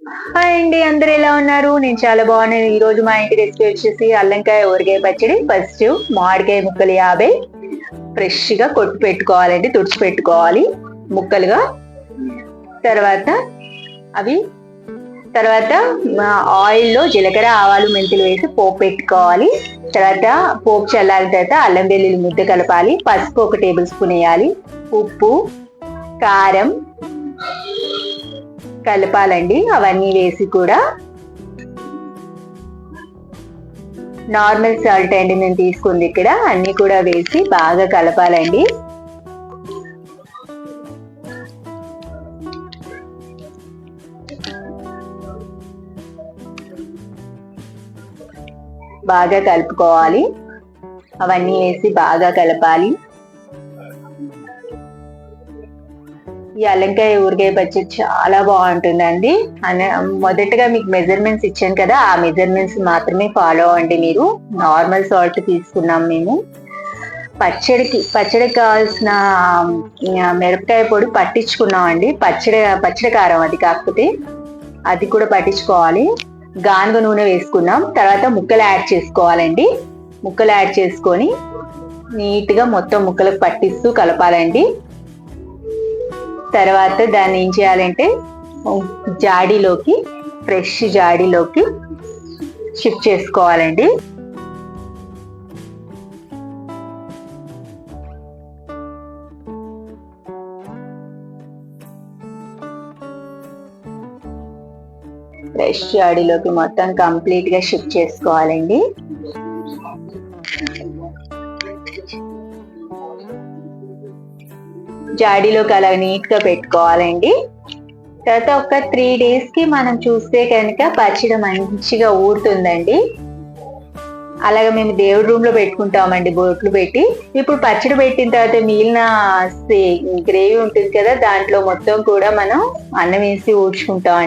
Hi అండి, అందరు ఎలా ఉన్నారు? నేను చాలా బాగున్నాను. ఈ రోజు మా ఇంటి రెసిపీ వచ్చేసి అల్లంకాయ ఊరగాయ పచ్చడి. ఫస్ట్ మామిడికాయ ముక్కలు 50 ఫ్రెష్ గా కొట్టు పెట్టుకోవాలండి, తుడిచి పెట్టుకోవాలి ముక్కలుగా. తర్వాత అవి తర్వాత ఆయిల్లో జీలకర్ర ఆవాలు మెంతులు వేసి పోపు పెట్టుకోవాలి. తర్వాత పోపు చల్లారిన తర్వాత అల్లం వెల్లుల్లి ముద్ద కలపాలి. పసుపు 1 టేబుల్ స్పూన్ వేయాలి. ఉప్పు, కారం కలపాలండి. అవన్నీ వేసి కూడా నార్మల్ సాల్ట్ అండి నేను తీసుకుంది ఇక్కడ, అన్ని కూడా వేసి బాగా కలపాలండి. బాగా కలుపుకోవాలి. అవన్నీ వేసి బాగా కలపాలి. ఈ అల్లంకాయ ఊరగాయ పచ్చడి చాలా బాగుంటుందండి. మొదటగా మీకు మెజర్మెంట్స్ ఇచ్చాను కదా, ఆ మెజర్మెంట్స్ మాత్రమే ఫాలో అవ్వండి. మీరు నార్మల్ సాల్ట్ తీసుకున్నాం మేము. పచ్చడికి కావాల్సిన మిరపకాయ పొడి పట్టించుకున్నాం అండి. పచ్చడి కారం అది, కాకపోతే అది కూడా పట్టించుకోవాలి. గానుగ నూనె వేసుకున్నాం. తర్వాత ముక్కలు యాడ్ చేసుకోవాలండి. ముక్కలు యాడ్ చేసుకొని నీట్గా మొత్తం ముక్కలకు పట్టిస్తూ కలపాలండి. తర్వాత దాన్ని ఏం చేయాలంటే జాడీలోకి, ఫ్రెష్ జాడీలోకి షిఫ్ట్ చేసుకోవాలండి. ఫ్రెష్ జాడీలోకి మొత్తం కంప్లీట్ గా షిఫ్ట్ చేసుకోవాలండి. జాడీలోకి అలా నీట్ గా పెట్టుకోవాలండి. తర్వాత ఒక 3 days కి మనం చూస్తే కనుక పచ్చడి మంచిగా ఊరుతుందండి. అలాగే మేము దేవుడి రూమ్ లో పెట్టుకుంటామండి బొట్లు పెట్టి. ఇప్పుడు పచ్చడి పెట్టిన తర్వాత మిగిలిన గ్రేవీ ఉంటుంది కదా, దాంట్లో మొత్తం కూడా మనం అన్నం వేసి ఊడ్చుకుంటాం.